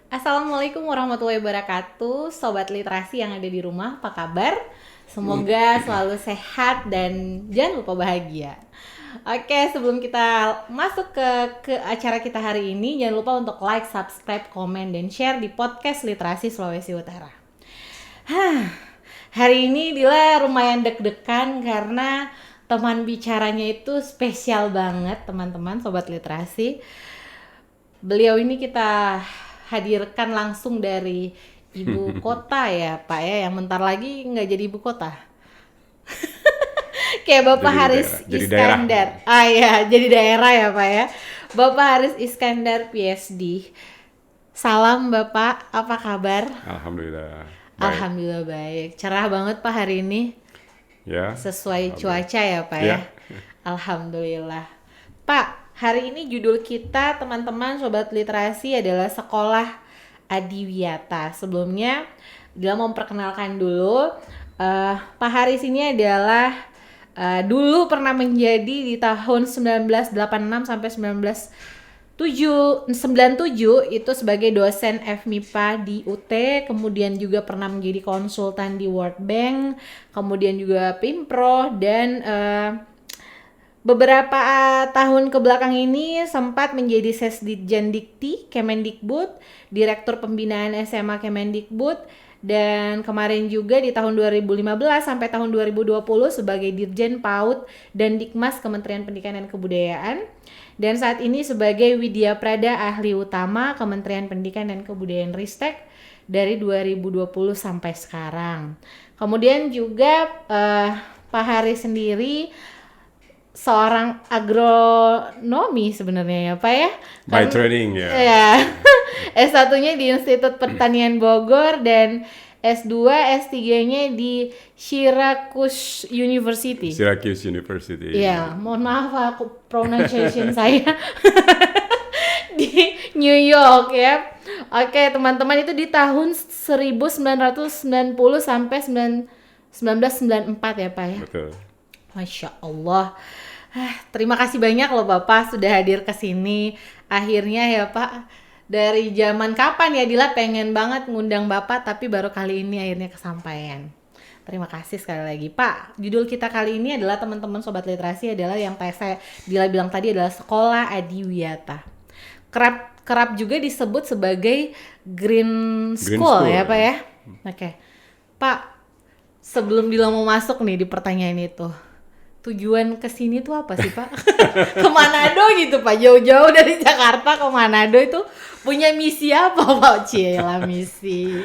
Assalamualaikum warahmatullahi wabarakatuh, Sobat Literasi yang ada di rumah, apa kabar? Semoga selalu sehat dan jangan lupa bahagia. Oke, sebelum kita masuk ke acara kita hari ini, jangan lupa untuk like, subscribe, komen, dan share di podcast Literasi Sulawesi Utara. Hari ini Dila lumayan deg-degan karena teman bicaranya itu spesial banget, teman-teman Sobat Literasi. Beliau ini kita hadirkan langsung dari ibu kota ya Pak ya, yang bentar lagi nggak jadi ibu kota. Kayak Bapak Jadi Haris jadi Iskandar. daerah. Jadi daerah ya Pak ya. Bapak Haris Iskandar PhD. Salam Bapak, apa kabar? Alhamdulillah. Baik. Alhamdulillah baik. Cerah banget Pak hari ini. Ya. Sesuai cuaca ya Pak ya. Ya. Alhamdulillah. Pak, hari ini judul kita teman-teman Sobat Literasi adalah Sekolah Adiwiyata. Sebelumnya Dila mau memperkenalkan dulu. Pak Haris ini adalah dulu pernah menjadi di tahun 1986 sampai 1997 itu sebagai dosen FMIPA di UT, kemudian juga pernah menjadi konsultan di World Bank, kemudian juga Pimpro, dan beberapa tahun kebelakang ini sempat menjadi Sesditjen Dikti Kemendikbud, Direktur Pembinaan SMA Kemendikbud, dan kemarin juga di tahun 2015 sampai tahun 2020 sebagai Dirjen PAUD dan Dikmas Kementerian Pendidikan dan Kebudayaan. Dan saat ini sebagai Widya Prada Ahli Utama Kementerian Pendidikan dan Kebudayaan Ristek dari 2020 sampai sekarang. Kemudian juga Pak Haris sendiri seorang agronomi sebenarnya ya Pak ya. By training ya. Ya. S1-nya di Institut Pertanian Bogor dan S2, S3-nya di Syracuse University. Syracuse University. Iya, mohon maaf aku pronunciation saya di New York ya. Oke, teman-teman, itu di tahun 1990 sampai 1994 ya Pak ya. Betul. Masya Allah. Terima kasih banyak loh Bapak sudah hadir ke sini. Akhirnya ya Pak, dari zaman kapan ya Dila pengen banget ngundang Bapak, tapi baru kali ini akhirnya kesampaian. Terima kasih sekali lagi Pak. Judul kita kali ini adalah teman-teman Sobat Literasi adalah yang saya Dila bilang tadi adalah Sekolah Adiwiyata. Kerap juga disebut sebagai Green School ya Pak ya. Oke. Pak, sebelum Dila mau masuk nih di pertanyaan itu, tujuan kesini tuh apa sih Pak? Ke Manado gitu Pak, jauh-jauh dari Jakarta ke Manado itu punya misi apa Pak? Cielah misi.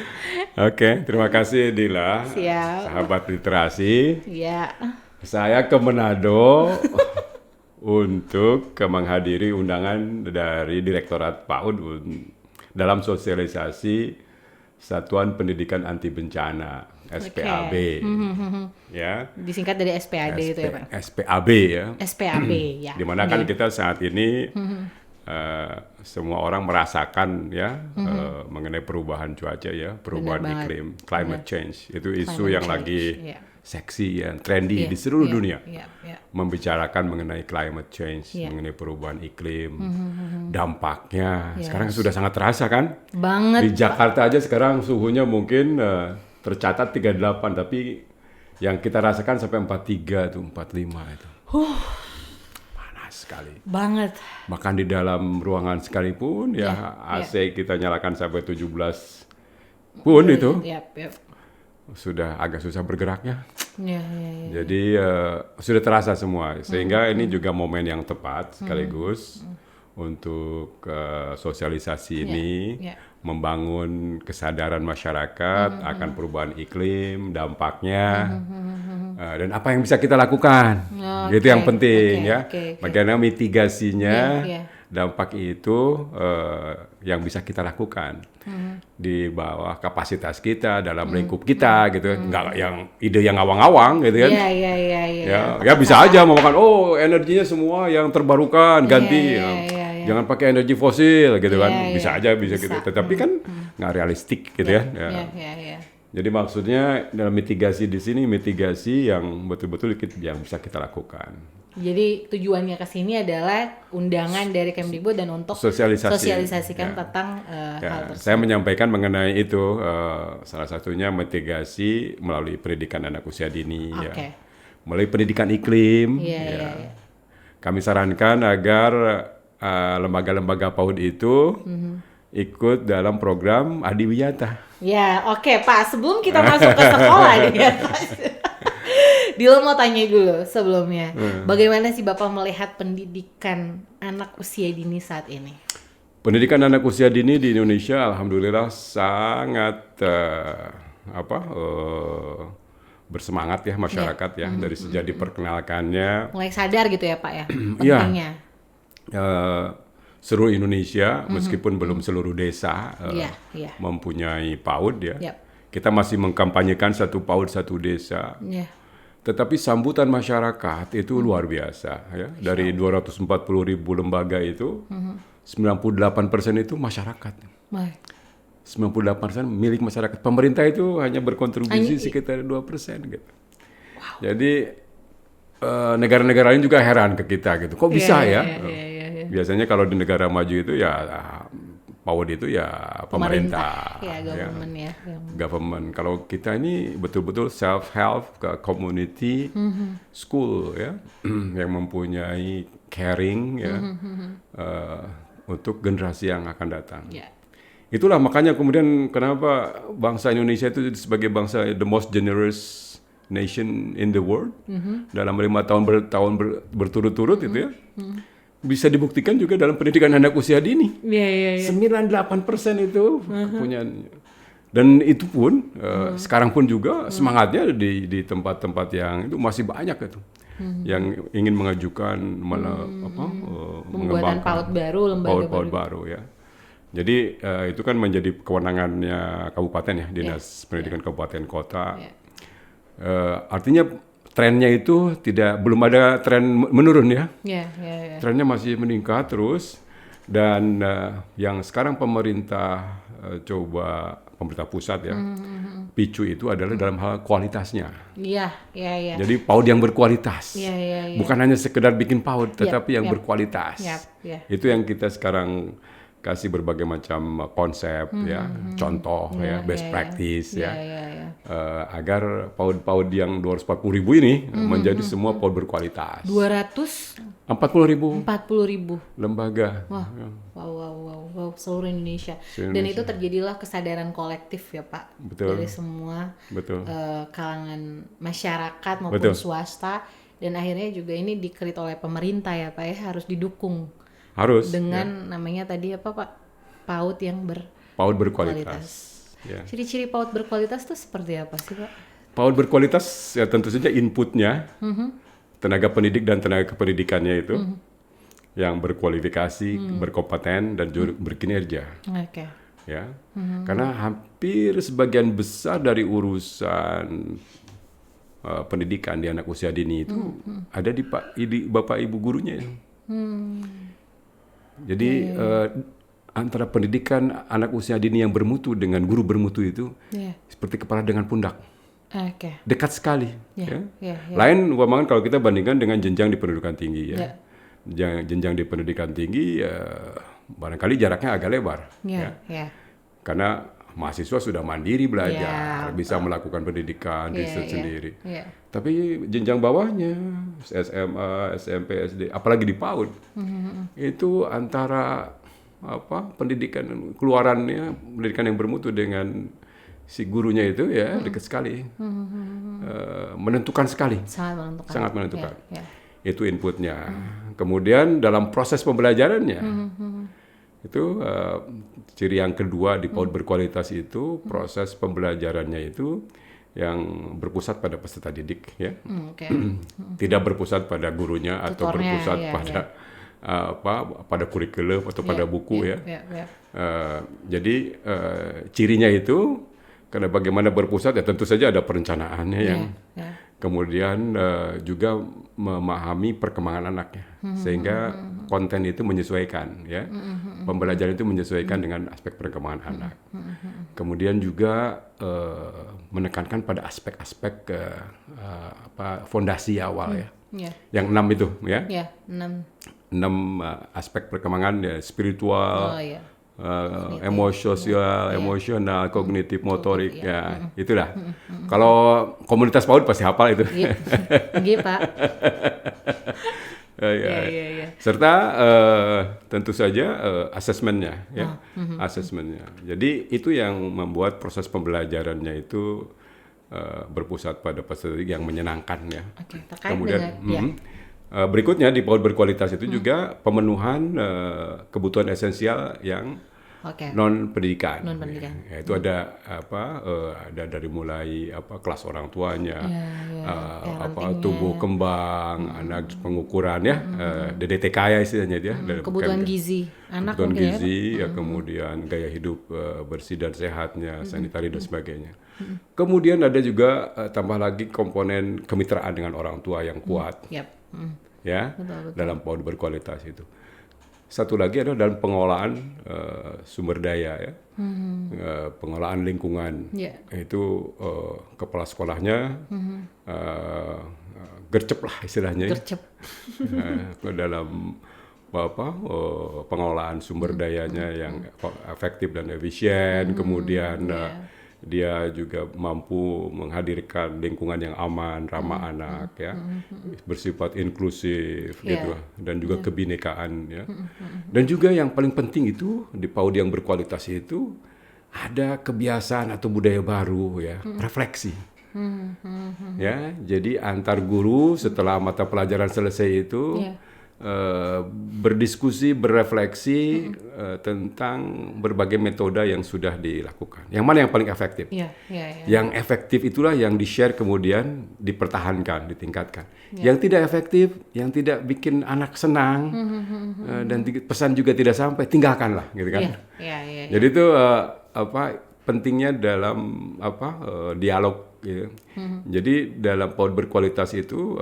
Oke, terima kasih Dila. Siap. Sahabat literasi. Ya. Saya ke Manado untuk menghadiri undangan dari Direktorat PAUD dalam sosialisasi Satuan Pendidikan Anti Bencana. SPAB, ya. Disingkat dari SPAD itu ya Pak. SPAB ya. SPAB ya. Dimana kan kita saat ini semua orang merasakan ya mengenai perubahan cuaca ya, perubahan iklim, climate change itu isu yang lagi seksi ya, trendy di seluruh dunia. Membicarakan mengenai climate change, mengenai perubahan iklim, dampaknya sekarang sudah sangat terasa kan? Banget. Di Jakarta aja sekarang suhunya mungkin tercatat 38, tapi yang kita rasakan sampai 43 tuh, 45 itu. Panas sekali. Banget. Bahkan di dalam ruangan sekalipun ya AC kita nyalakan sampai 17 pun itu. Sudah agak susah bergeraknya. Jadi sudah terasa semua. Sehingga ini juga momen yang tepat sekaligus untuk sosialisasi ini. Membangun kesadaran masyarakat akan perubahan iklim, dampaknya, dan apa yang bisa kita lakukan. Itu yang penting ya. Bagaimana mitigasinya, dampak itu yang bisa kita lakukan di bawah kapasitas kita, dalam lingkup kita gitu. Nggak yang ide yang ngawang-ngawang gitu kan. Ya bisa aja mau makan, energinya semua yang terbarukan, ganti. Jangan pakai energi fosil gitu kan, bisa aja bisa gitu, tetapi kan nggak realistik gitu ya. Jadi maksudnya dalam mitigasi di sini mitigasi yang betul-betul yang bisa kita lakukan. Jadi tujuannya ke sini adalah undangan dari Kemdikbud dan untuk sosialisasikan tentang hal tersebut. Saya menyampaikan mengenai itu, salah satunya mitigasi melalui pendidikan anak usia dini, melalui pendidikan iklim. Kami sarankan agar lembaga-lembaga PAUD itu ikut dalam program Adiwiyata. Ya, oke Pak. Sebelum kita masuk ke sekolah nih ya Pak. Dilo mau tanya dulu sebelumnya, bagaimana sih Bapak melihat pendidikan anak usia dini saat ini? Pendidikan anak usia dini di Indonesia, alhamdulillah sangat bersemangat ya masyarakat ya dari sejak diperkenalkannya. Mulai sadar gitu ya Pak ya pentingnya. Seluruh Indonesia, meskipun belum seluruh desa mempunyai PAUD ya. Kita masih mengkampanyekan satu PAUD satu desa. Tetapi sambutan masyarakat itu luar biasa ya. Dari 240.000 lembaga itu, 98% itu masyarakat. 98% milik masyarakat. Pemerintah itu hanya berkontribusi sekitar 2% gitu. Jadi negara-negara lain juga heran ke kita gitu. Kok bisa ya? Biasanya kalau di negara maju itu ya PAUD itu ya pemerintah, government. Kalau kita ini betul-betul self-help ke community school ya, yang mempunyai caring ya untuk generasi yang akan datang. Itulah makanya kemudian kenapa bangsa Indonesia itu sebagai bangsa the most generous nation in the world dalam 5 tahun berturut-turut itu ya. Bisa dibuktikan juga dalam pendidikan anak usia dini. 98% itu punya. Dan itu pun sekarang pun juga semangatnya di tempat-tempat yang itu masih banyak itu. Yang ingin mengajukan pembuatan PAUD baru, lembaga PAUD baru ya. Jadi itu kan menjadi kewenangannya kabupaten ya, Dinas Pendidikan Kabupaten Kota. Artinya trennya itu belum ada tren menurun ya. Trennya masih meningkat terus, dan yang sekarang pemerintah pemerintah pusat ya, picu itu adalah dalam hal kualitasnya. Jadi PAUD yang berkualitas, bukan hanya sekedar bikin PAUD, tetapi yang berkualitas. Itu yang kita sekarang kasih berbagai macam konsep ya, contoh best practice agar PAUD yang 240.000 ini menjadi semua PAUD berkualitas. 240.000 lembaga. Wow, seluruh Indonesia. Dan itu terjadilah kesadaran kolektif ya Pak. Dari semua kalangan masyarakat maupun swasta, dan akhirnya juga ini dikredit oleh pemerintah ya Pak ya, harus didukung. Dengan namanya tadi apa Pak? PAUD yang berkualitas. Ciri-ciri PAUD berkualitas itu seperti apa sih Pak? PAUD berkualitas ya tentu saja inputnya, tenaga pendidik dan tenaga kependidikannya itu yang berkualifikasi, berkompeten dan juga berkinerja. Ya, karena hampir sebagian besar dari urusan pendidikan di anak usia dini itu ada di bapak ibu gurunya. Jadi antara pendidikan anak usia dini yang bermutu dengan guru bermutu itu seperti kepala dengan pundak. Dekat sekali. Lain umpamakan kalau kita bandingkan dengan jenjang di pendidikan tinggi ya. Jenjang di pendidikan tinggi barangkali jaraknya agak lebar. Karena mahasiswa sudah mandiri belajar, bisa melakukan pendidikan riset sendiri. Tapi jenjang bawahnya, SMA, SMP, SD, apalagi di PAUD, itu antara pendidikan keluarannya, pendidikan yang bermutu dengan si gurunya itu ya dekat sekali, menentukan sekali, sangat menentukan. Itu inputnya. Kemudian dalam proses pembelajarannya, itu ciri yang kedua di PAUD berkualitas itu proses pembelajarannya itu yang berpusat pada peserta didik ya, tidak berpusat pada gurunya atau berpusat pada pada kurikulum atau pada buku ya. Jadi cirinya itu karena bagaimana berpusat ya tentu saja ada perencanaannya yang kemudian juga memahami perkembangan anaknya sehingga konten itu menyesuaikan ya, pembelajaran itu menyesuaikan dengan aspek perkembangan anak. Kemudian juga menekankan pada aspek-aspek fondasi awal ya, Yang 6 itu ya. 6 aspek perkembangan ya, spiritual, emosional, kognitif, motorik ya. Itulah. Kalau komunitas PAUD pasti hafal itu. Iya, Pak. Serta tentu saja asesmennya ya. Asesmennya. Jadi itu yang membuat proses pembelajarannya itu berpusat pada peserta didik yang menyenangkan ya. Kemudian berikutnya di PAUD berkualitas itu juga pemenuhan kebutuhan esensial yang non pendidikan. Ya, itu ada ada dari mulai kelas orang tuanya, tumbuh kembang, anak pengukuran ya, DDTK ya istilahnya dia. Kebutuhan gizi anak. Kebutuhan gizi, kemudian gaya hidup bersih dan sehatnya, sanitari dan sebagainya. Kemudian ada juga tambah lagi komponen kemitraan dengan orang tua yang kuat, ya, betul. Dalam PAUD berkualitas itu. Satu lagi adalah dalam pengelolaan sumber daya ya, pengelolaan lingkungan. Itu kepala sekolahnya gercep lah istilahnya. Gercep. Dalam pengelolaan sumber dayanya yang efektif dan efisien, kemudian dia juga mampu menghadirkan lingkungan yang aman, ramah anak ya, bersifat inklusif gitu, dan juga kebinekaan ya. Dan juga yang paling penting itu di PAUD yang berkualitas itu ada kebiasaan atau budaya baru ya, refleksi. Ya, jadi antar guru setelah mata pelajaran selesai itu berdiskusi, berefleksi tentang berbagai metode yang sudah dilakukan. Yang mana yang paling efektif? Yang efektif itulah yang di-share kemudian dipertahankan, ditingkatkan. Yang tidak efektif, yang tidak bikin anak senang dan pesan juga tidak sampai, tinggalkanlah, gitu kan? Jadi itu pentingnya dalam dialog. Gitu. Jadi dalam PAUD berkualitas itu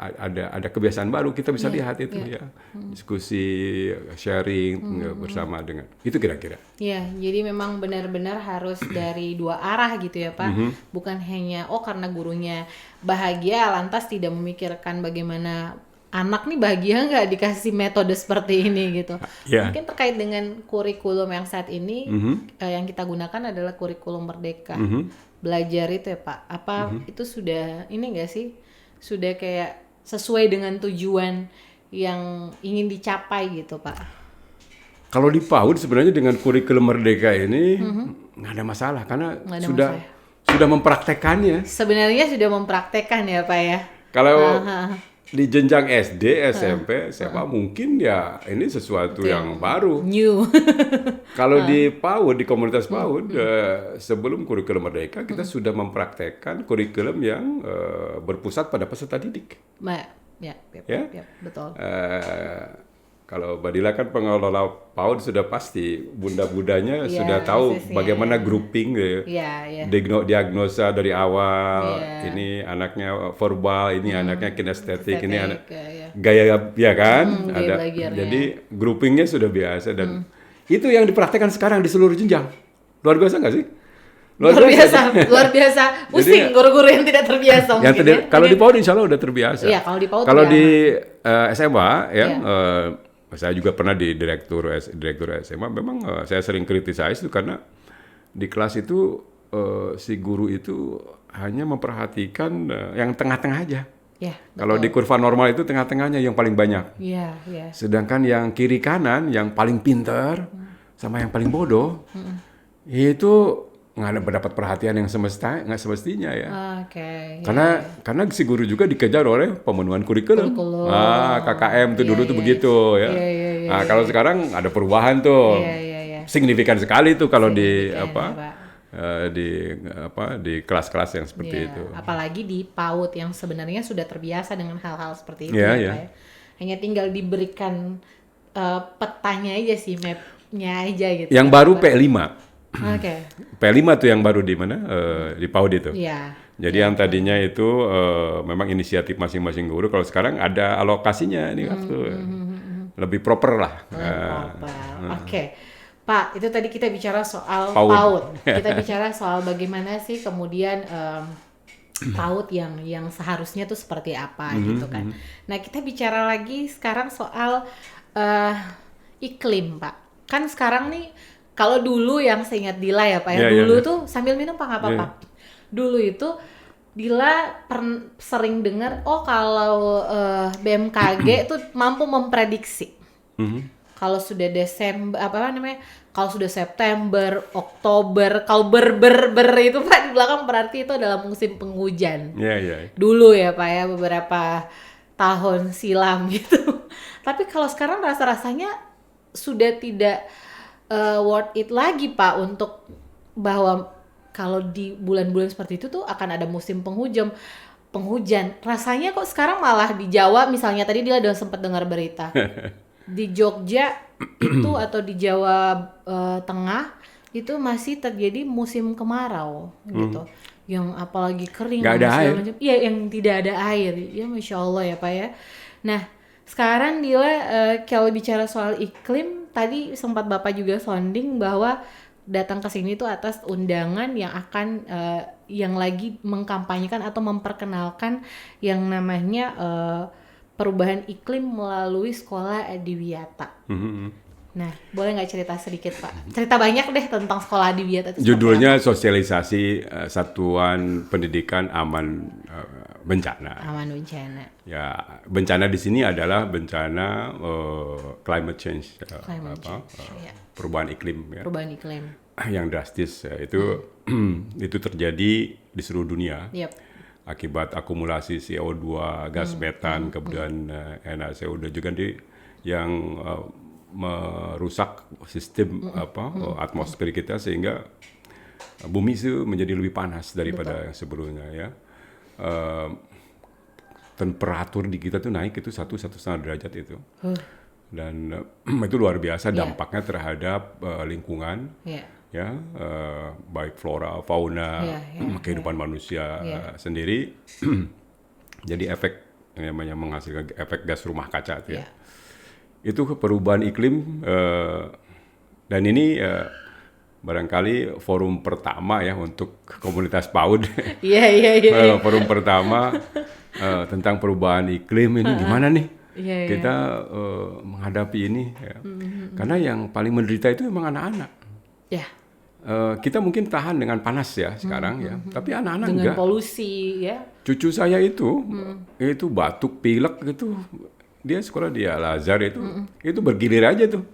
ada kebiasaan baru, kita bisa lihat itu ya, diskusi, sharing bersama dengan itu kira-kira. Ya, jadi memang benar-benar harus dari dua arah gitu ya Pak, bukan hanya karena gurunya bahagia lantas tidak memikirkan bagaimana anak nih bahagia nggak dikasih metode seperti ini gitu. Mungkin terkait dengan kurikulum yang saat ini yang kita gunakan adalah kurikulum Merdeka. Belajar itu ya Pak, itu sudah ini nggak sih, sudah kayak sesuai dengan tujuan yang ingin dicapai gitu Pak? Kalau di PAUD sebenarnya dengan kurikulum Merdeka ini nggak ada masalah karena sudah mempraktekannya. Sebenarnya sudah mempraktekkan ya Pak ya. Kalau di jenjang SD, SMP, SMA mungkin ya ini sesuatu yang baru. New. Kalau di PAUD, di komunitas PAUD, sebelum kurikulum Merdeka kita sudah mempraktekkan kurikulum yang berpusat pada peserta didik. Ya, betul. Kalau Badila kan pengelola PAUD sudah pasti, bunda-bundanya sudah tahu bagaimana grouping, diagnosa dari awal, ini anaknya verbal, ini anaknya kinestetik, ini anak gaya ya kan, ada. Jadi groupingnya sudah biasa dan itu yang dipraktekkan sekarang di seluruh jenjang. Luar biasa nggak sih? Luar biasa. Pusing guru-guru yang tidak terbiasa mungkin. Kalau di PAUD insya Allah udah terbiasa. Iya, kalau di PAUD. Kalau di SMA ya. Saya juga pernah di direktur SMA, memang saya sering criticize itu karena di kelas itu si guru itu hanya memperhatikan yang tengah-tengah aja. Kalau di kurva normal itu tengah-tengahnya yang paling banyak. Sedangkan yang kiri kanan, yang paling pintar sama yang paling bodoh, itu nggak mendapat perhatian yang nggak semestinya ya. Karena si guru juga dikejar oleh pemenuhan kurikulum. KKM tuh dulu tuh begitu ya. Kalau sekarang ada perubahan tuh. Signifikan sekali tuh kalau di kelas-kelas yang seperti itu. Apalagi di PAUD yang sebenarnya sudah terbiasa dengan hal-hal seperti itu ya. Hanya tinggal diberikan petanya aja sih, mapnya aja gitu. Yang baru P5. P5 tuh yang baru di mana? Di PAUD itu. Jadi yang tadinya itu memang inisiatif masing-masing guru, kalau sekarang ada alokasinya nih waktu lebih proper lah. Pak, itu tadi kita bicara soal PAUD. Kita bicara soal bagaimana sih kemudian PAUD yang seharusnya tuh seperti apa gitu kan. Nah, kita bicara lagi sekarang soal iklim, Pak. Kan sekarang nih, kalau dulu yang seingat Dila ya Pak ya, dulu tuh sambil minum Pak nggak apa-apa. Dulu itu Dila sering dengar, kalau BMKG tuh mampu memprediksi. Kalau sudah Desember, kalau sudah September, Oktober, kalau ber itu Pak di belakang berarti itu adalah musim penghujan. Dulu ya Pak ya, beberapa tahun silam gitu. Tapi kalau sekarang rasanya sudah tidak worth it lagi Pak, untuk bahwa kalau di bulan-bulan seperti itu tuh akan ada musim penghujan. Rasanya kok sekarang malah di Jawa misalnya, tadi dia udah sempat dengar berita. Di Jogja itu atau di Jawa Tengah itu masih terjadi musim kemarau gitu, yang apalagi kering, nggak ada air. Iya, yang tidak ada air ya, Masya Allah ya Pak ya. Nah sekarang Dila kalau bicara soal iklim, tadi sempat Bapak juga sounding bahwa datang ke sini tuh atas undangan yang akan yang lagi mengkampanyekan atau memperkenalkan yang namanya perubahan iklim melalui sekolah Adiwiyata. Nah, boleh nggak cerita sedikit Pak? Cerita banyak deh tentang sekolah Adiwiyata itu. Judulnya sosialisasi Satuan Pendidikan Aman Bencana. Aman bencana. Ya, bencana di sini adalah bencana climate change, perubahan iklim. Ya. Perubahan iklim. Yang drastis ya, itu terjadi di seluruh dunia. Akibat akumulasi CO2, gas metan, kemudian NaCO2 juga yang merusak sistem atmosfer kita, sehingga bumi itu menjadi lebih panas daripada yang sebelumnya ya. Temperatur di kita tuh naik itu 1,5 derajat itu. Dan itu luar biasa dampaknya terhadap lingkungan. Ya, baik flora, fauna, kehidupan manusia sendiri. Jadi efek yang namanya menghasilkan efek gas rumah kaca itu ya. Itu perubahan iklim, dan ini barangkali forum pertama ya untuk komunitas PAUD. Forum pertama tentang perubahan iklim ini gimana nih kita menghadapi ini ya. Karena yang paling menderita itu memang anak-anak. Kita mungkin tahan dengan panas ya sekarang ya, tapi anak-anak dengan enggak. Polusi ya. Cucu saya itu batuk pilek gitu, dia sekolah di Al-Azhar itu bergilir aja tuh.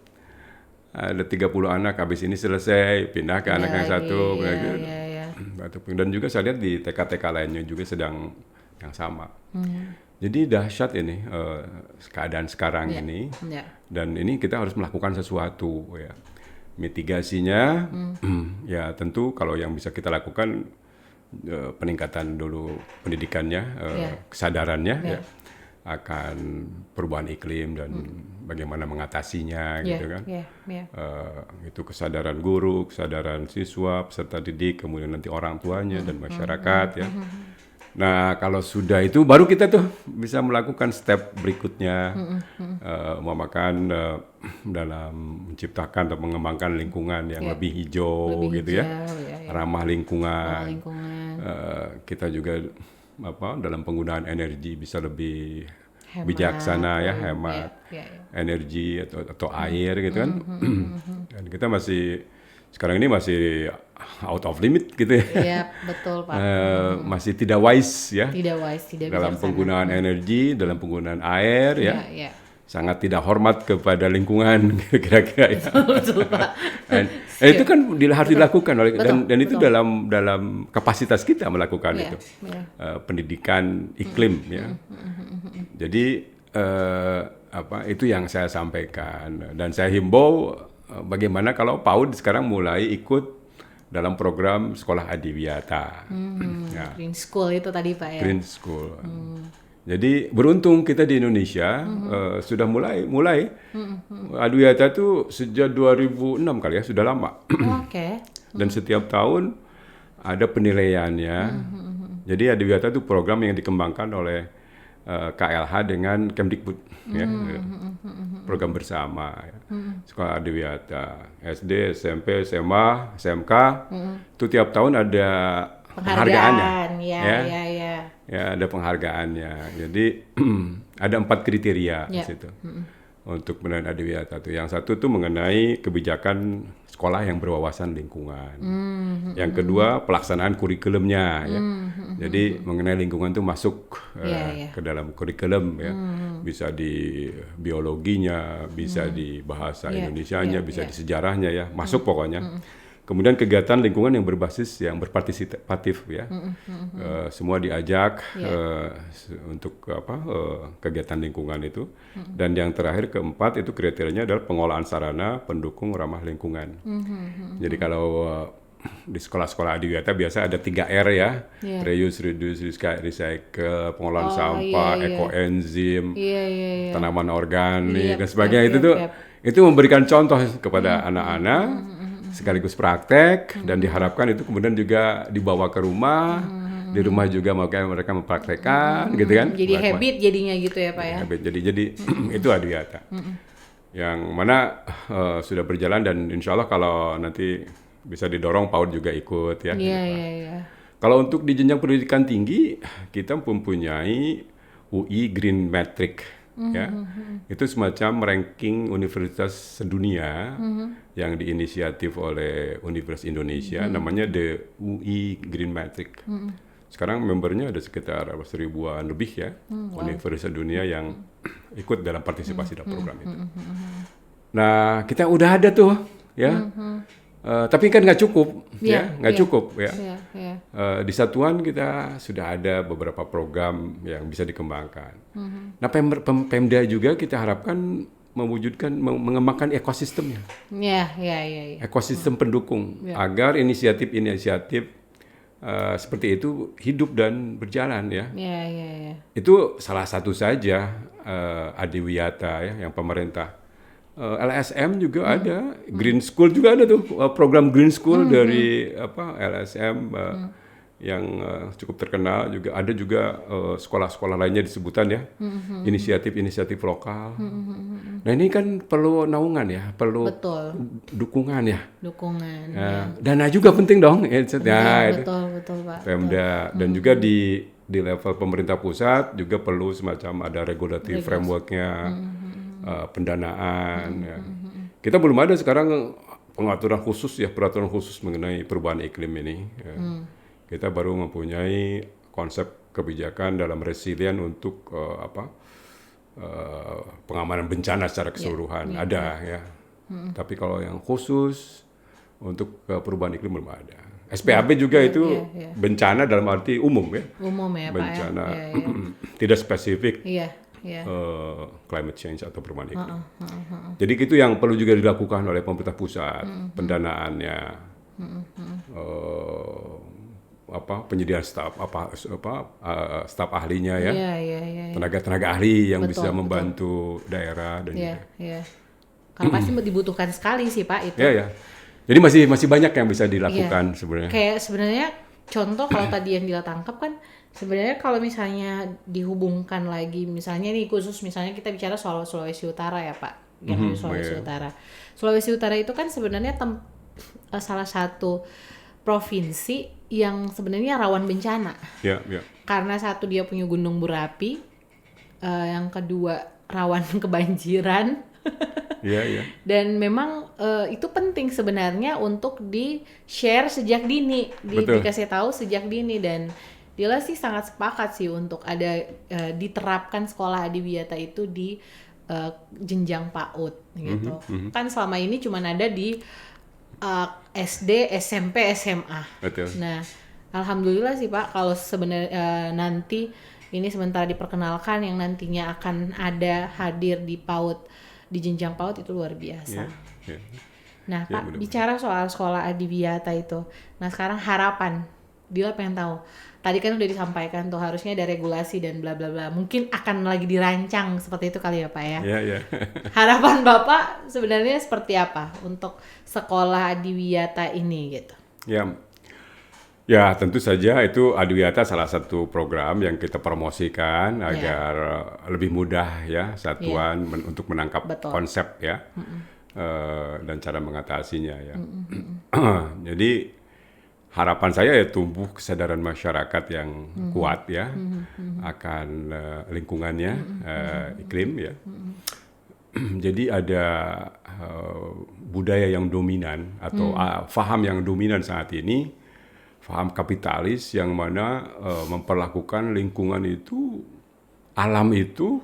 Ada 30 anak, habis ini selesai pindah ke anak yang satu, batuk. Dan juga saya lihat di TK-TK lainnya juga sedang yang sama. Jadi dahsyat ini keadaan sekarang ini, dan ini kita harus melakukan sesuatu ya. Mitigasinya, ya tentu kalau yang bisa kita lakukan peningkatan dulu pendidikannya, kesadarannya ya, akan perubahan iklim dan bagaimana mengatasinya gitu kan. Itu kesadaran guru, kesadaran siswa, peserta didik, kemudian nanti orang tuanya dan masyarakat ya. Nah kalau sudah itu baru kita tuh bisa melakukan step berikutnya, memakan dalam menciptakan atau mengembangkan lingkungan yang lebih hijau gitu ya, ramah lingkungan. Kita juga dalam penggunaan energi bisa lebih bijaksana ya, hemat energi atau air gitu kan. Dan kita sekarang ini masih out of limit gitu ya. Iya, betul Pak. Masih tidak wise ya. Tidak dalam penggunaan energi, dalam penggunaan air ya. Sangat tidak hormat kepada lingkungan kira-kira ya. Betul Pak. Itu kan harus dilakukan dan itu dalam kapasitas kita melakukan itu. Pendidikan iklim ya. Jadi itu yang saya sampaikan, dan saya himbau bagaimana kalau PAUD sekarang mulai ikut dalam program sekolah Adiwiyata. Green School itu tadi Pak ya. Green School. Jadi beruntung kita di Indonesia sudah mulai Adiwiyata itu sejak 2006 kali ya, sudah lama. Dan setiap tahun ada penilaiannya. Jadi Adiwiyata itu program yang dikembangkan oleh KLH dengan Kemdikbud ya. Program bersama ya. Sekolah Adiwiyata SD, SMP, SMA, SMK itu tiap tahun ada Penghargaan, ya ada penghargaannya. Jadi ada 4 kriteria di situ untuk penilaian adiwiyata tuh. Yang satu tuh mengenai kebijakan sekolah yang berwawasan lingkungan. Yang kedua pelaksanaan kurikulumnya ya. Jadi mengenai lingkungan tuh masuk ke dalam kurikulum ya. Bisa di biologinya, bisa di bahasa Indonesianya, bisa di sejarahnya ya. Masuk pokoknya. Kemudian kegiatan lingkungan yang berbasis yang berpartisipatif ya, semua diajak untuk kegiatan lingkungan itu. Dan yang terakhir keempat itu kriterianya adalah pengolahan sarana pendukung ramah lingkungan. Jadi kalau di sekolah-sekolah adiwiyata biasa ada 3R ya, reuse, reduce, recycle, pengolahan sampah, ekoenzim, tanaman organik dan sebagainya. Itu memberikan contoh kepada anak-anak. Sekaligus praktek dan diharapkan itu kemudian juga dibawa ke rumah, di rumah juga makanya mereka mempraktekkan gitu kan. Jadi habit jadinya gitu ya Pak ya. Habit. Jadi itu adiwiyata. Yang mana sudah berjalan dan insya Allah kalau nanti bisa didorong PAUD juga ikut ya. Kalau untuk di jenjang pendidikan tinggi kita mempunyai UI Green Metric. Ya, itu semacam ranking universitas sedunia yang diinisiatif oleh Universitas Indonesia, namanya The UI Green Metric. Sekarang membernya ada sekitar 1000-an lebih ya, universitas dunia yang ikut dalam partisipasi dalam program itu. Nah, kita udah ada tuh, ya. Tapi kan nggak cukup, nggak cukup ya. Di satuan kita sudah ada beberapa program yang bisa dikembangkan. Nah, Pemda juga kita harapkan mewujudkan, mengembangkan ekosistemnya. Ekosistem pendukung agar inisiatif-inisiatif seperti itu hidup dan berjalan ya. Itu salah satu saja adiwiyata ya yang pemerintah. LSM juga ada, Green School juga ada tuh, program Green School dari LSM yang cukup terkenal juga. Ada juga sekolah-sekolah lainnya disebutan ya, inisiatif-inisiatif lokal. Nah ini kan perlu naungan ya, perlu dukungan ya. Dana juga penting dong. Betul Pak. Pemda dan juga di level pemerintah pusat juga perlu semacam ada regulatory framework-nya. Pendanaan ya. Kita belum ada sekarang peraturan khusus mengenai perubahan iklim ini ya. Kita baru mempunyai konsep kebijakan dalam resilient untuk pengamanan bencana secara keseluruhan ada ya. Tapi kalau yang khusus untuk perubahan iklim belum ada. SPAB juga itu bencana dalam arti umum ya. Bencana Pak ya. tidak spesifik. Climate change atau perubahan iklim. Jadi itu yang perlu juga dilakukan oleh pemerintah pusat, pendanaannya, penyediaan staf, staf ahlinya ya, tenaga ahli yang bisa membantu daerah dan Karena pasti dibutuhkan sekali sih Pak itu. Jadi masih banyak yang bisa dilakukan sebenarnya. Kayak sebenarnya contoh kalau tadi yang Dila tangkap kan. Sebenarnya kalau misalnya dihubungkan lagi, misalnya nih khusus misalnya kita bicara soal Sulawesi Utara ya Pak, Sulawesi Utara. Sulawesi Utara itu kan sebenarnya salah satu provinsi yang sebenarnya rawan bencana. Karena satu dia punya gunung berapi, yang kedua rawan kebanjiran. Dan memang itu penting sebenarnya untuk di-share sejak dini, dikasih tahu sejak dini dan Dila sih sangat sepakat sih untuk ada diterapkan sekolah adiwiyata itu di jenjang PAUD gitu. Kan selama ini cuma ada di SD, SMP, SMA. Nah, alhamdulillah sih Pak kalau sebenarnya nanti ini sementara diperkenalkan yang nantinya akan ada hadir di PAUD di jenjang PAUD itu luar biasa. Nah, Pak bicara soal sekolah adiwiyata itu. Nah, sekarang harapan Dila pengen tahu. Tadi kan udah disampaikan tuh harusnya ada regulasi dan bla bla bla. Mungkin akan lagi dirancang seperti itu kali ya Pak ya. Harapan Bapak sebenarnya seperti apa untuk sekolah adiwiyata ini gitu? Ya tentu saja itu adiwiyata salah satu program yang kita promosikan agar lebih mudah ya satuan untuk menangkap konsep ya dan cara mengatasinya ya. Jadi harapan saya ya tumbuh kesadaran masyarakat yang kuat ya akan lingkungannya, iklim ya. Jadi ada budaya yang dominan atau faham yang dominan saat ini, faham kapitalis yang mana memperlakukan lingkungan itu, alam itu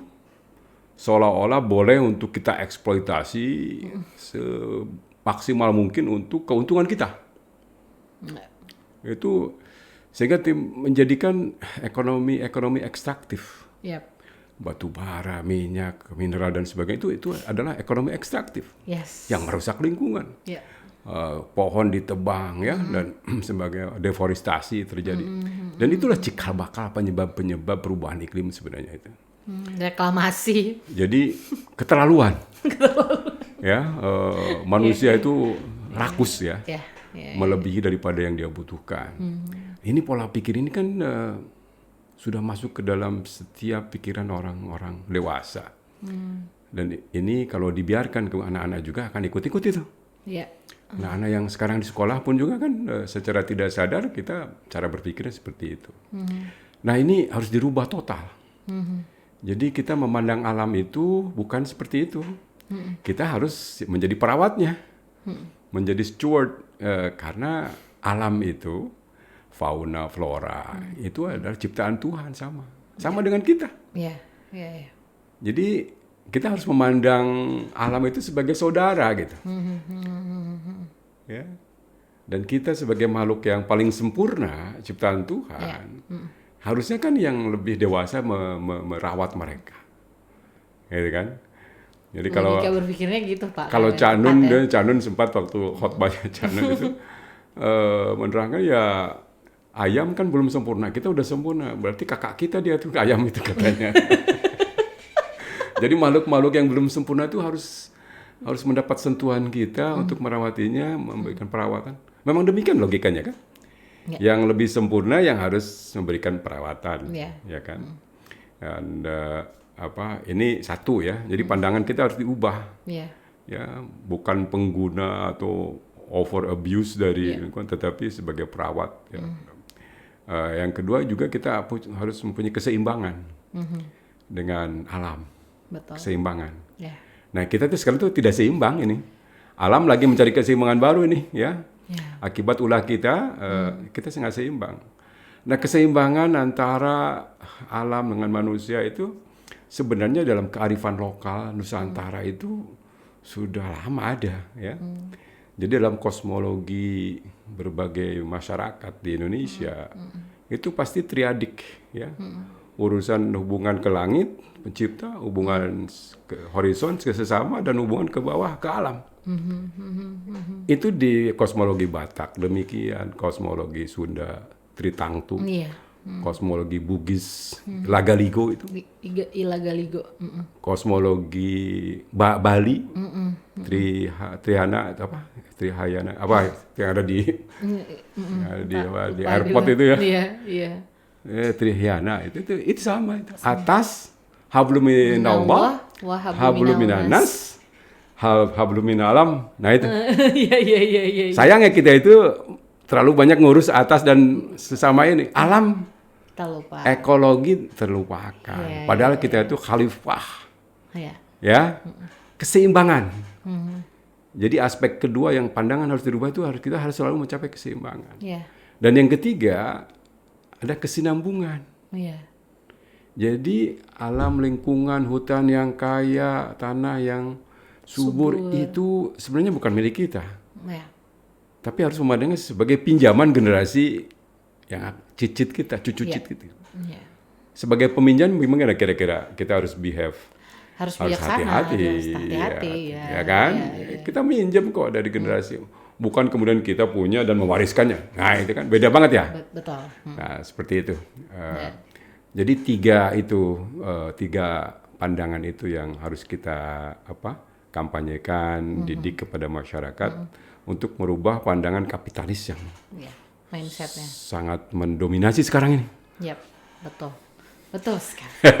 seolah-olah boleh untuk kita eksploitasi semaksimal mungkin untuk keuntungan kita. Itu sehingga menjadikan ekonomi ekstraktif. Yep. Batu bara, minyak, mineral dan sebagainya itu adalah ekonomi ekstraktif. Yes. Yang merusak lingkungan. Yeah. Pohon ditebang ya dan sebagai deforestasi terjadi. Dan itulah cikal bakal penyebab perubahan iklim sebenarnya itu. Reklamasi. Jadi keterlaluan. Ya, manusia itu rakus ya. Melebihi daripada yang dia butuhkan. Ini pola pikir ini kan sudah masuk ke dalam setiap pikiran orang-orang dewasa. Dan ini kalau dibiarkan ke anak-anak juga akan ikut-ikut itu. Yeah. Anak-anak yang sekarang di sekolah pun juga kan secara tidak sadar kita cara berpikirnya seperti itu. Nah ini harus dirubah total. Jadi kita memandang alam itu bukan seperti itu. Kita harus menjadi perawatnya, menjadi steward karena alam itu fauna, flora itu adalah ciptaan Tuhan sama dengan kita. Jadi kita harus memandang alam itu sebagai saudara gitu. Ya. Dan kita sebagai makhluk yang paling sempurna ciptaan Tuhan, harusnya kan yang lebih dewasa merawat mereka. Gitu kan? Jadi kalau berpikirnya gitu, Pak. Kalau Canun sempat waktu khotbahnya Canun itu menerangkan ya ayam kan belum sempurna, kita udah sempurna. Berarti kakak kita dia tuh ayam itu katanya. Jadi makhluk-makhluk yang belum sempurna itu harus mendapat sentuhan kita untuk merawatinya, memberikan perawatan. Memang demikian logikanya kan? Yang lebih sempurna yang harus memberikan perawatan, ya kan? Dan ini satu ya. Jadi pandangan kita harus diubah. Ya, bukan pengguna atau over abuse dari lingkungan, tetapi sebagai perawat. Ya. Yang kedua juga kita harus mempunyai keseimbangan dengan alam. Betul. Keseimbangan. Nah kita tuh sekarang tuh tidak seimbang ini. Alam lagi mencari keseimbangan baru ini, ya. Akibat ulah kita, kita sangat seimbang. Nah keseimbangan antara alam dengan manusia itu sebenarnya dalam kearifan lokal Nusantara itu sudah lama ada, ya. Jadi dalam kosmologi berbagai masyarakat di Indonesia itu pasti triadik, ya. Urusan hubungan ke langit, pencipta, hubungan ke horizon, ke sesama, dan hubungan ke bawah, ke alam. Itu di kosmologi Batak, demikian kosmologi Sunda, Tritangtu, kosmologi Bugis, Lagaligo itu. Lagaligo. Kosmologi Bali, Trihana apa? Trihayana apa yang ada di di airport itu ya. Iya. Trihyana itu sama itu. Atas habluminallah, habluminanas, habluminalam. Nah itu. Iya. Sayangnya kita itu terlalu banyak ngurus atas dan sesama ini. Alam terlupa. Ekologi terlupakan. Padahal kita itu khalifah. Ya. Keseimbangan. Jadi aspek kedua yang pandangan harus dirubah itu kita harus selalu mencapai keseimbangan. Dan yang ketiga ada kesinambungan. Jadi alam lingkungan, hutan yang kaya, tanah yang subur itu sebenarnya bukan milik kita. Tapi harus memandangnya sebagai pinjaman generasi yang cicit kita, cucu cicit kita. Sebagai peminjam bagaimana kira-kira kita harus behave? Harus hati-hati. Ya kan? Kita minjem kok dari generasi. Bukan kemudian kita punya dan mewariskannya. Nah itu kan beda banget ya. Betul. Nah seperti itu. Jadi tiga pandangan itu yang harus kita kampanyekan, didik kepada masyarakat untuk merubah pandangan kapitalis yang mindsetnya sangat mendominasi sekarang ini. Betul. Betul sekali.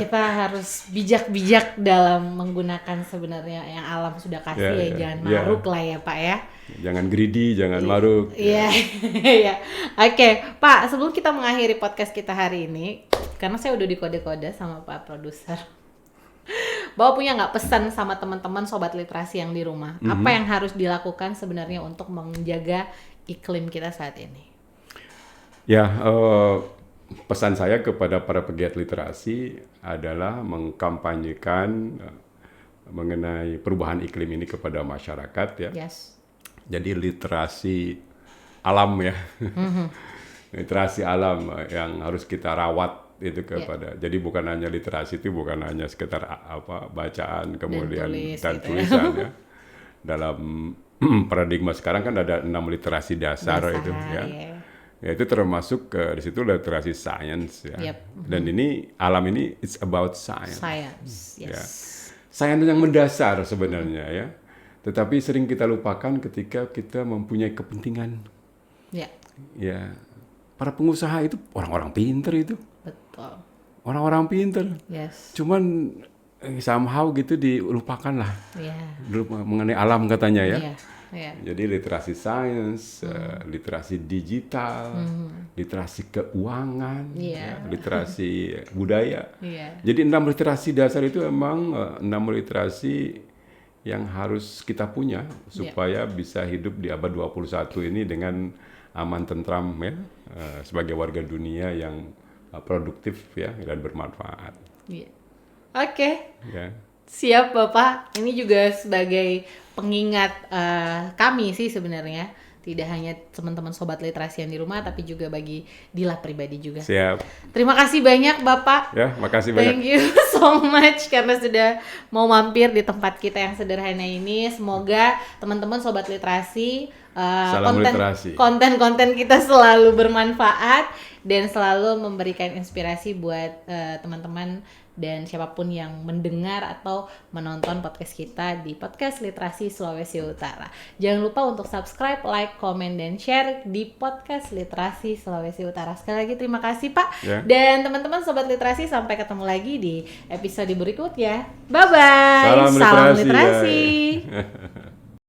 Kita harus bijak-bijak dalam menggunakan sebenarnya yang alam sudah kasih jangan maruk lah ya Pak ya. Jangan greedy, jangan maruk. Iya, iya. Oke, Pak, sebelum kita mengakhiri podcast kita hari ini, karena saya udah dikode-kode sama Pak Produser, Bapak punya nggak pesan sama teman-teman sobat literasi yang di rumah? Apa yang harus dilakukan sebenarnya untuk menjaga iklim kita saat ini? Ya, pesan saya kepada para pegiat literasi adalah mengkampanyekan mengenai perubahan iklim ini kepada masyarakat ya. Yes. Jadi literasi alam ya, literasi alam yang harus kita rawat itu kepada. Jadi bukan hanya literasi itu bukan hanya sekedar bacaan kemudian dan tulisan ya. Dalam paradigma sekarang kan ada 6 literasi dasar itu ya. Ya itu termasuk di situ literasi science ya. Dan ini alam ini it's about science. Science, yes. Ya. Science yang mendasar sebenarnya ya. Tetapi sering kita lupakan ketika kita mempunyai kepentingan. Ya. Ya. Para pengusaha itu orang-orang pinter itu. Betul. Orang-orang pinter. Yes. Cuman somehow gitu dilupakan lah. Yeah. Mengenai alam katanya ya. Yeah. Yeah. Jadi literasi sains, literasi digital, literasi keuangan, literasi budaya. Yeah. Jadi 6 literasi dasar itu emang 6 literasi yang harus kita punya supaya bisa hidup di abad 21 ini dengan aman tentram ya, sebagai warga dunia yang produktif ya dan bermanfaat. Yeah. Oke. Ya. Siap Bapak, ini juga sebagai pengingat kami sih sebenarnya, tidak hanya teman-teman sobat literasi yang di rumah, tapi juga bagi Dila pribadi juga. Siap. Terima kasih banyak Bapak. Ya, makasih banyak. Thank you so much karena sudah mau mampir di tempat kita yang sederhana ini. Semoga teman-teman sobat literasi, konten-konten kita selalu bermanfaat dan selalu memberikan inspirasi buat teman-teman dan siapapun yang mendengar atau menonton podcast kita di Podcast Literasi Sulawesi Utara. Jangan lupa untuk subscribe, like, komen, dan share di Podcast Literasi Sulawesi Utara. Sekali lagi terima kasih Pak. Dan teman-teman sobat literasi, sampai ketemu lagi di episode berikutnya. Bye-bye. Salam literasi. Salam literasi.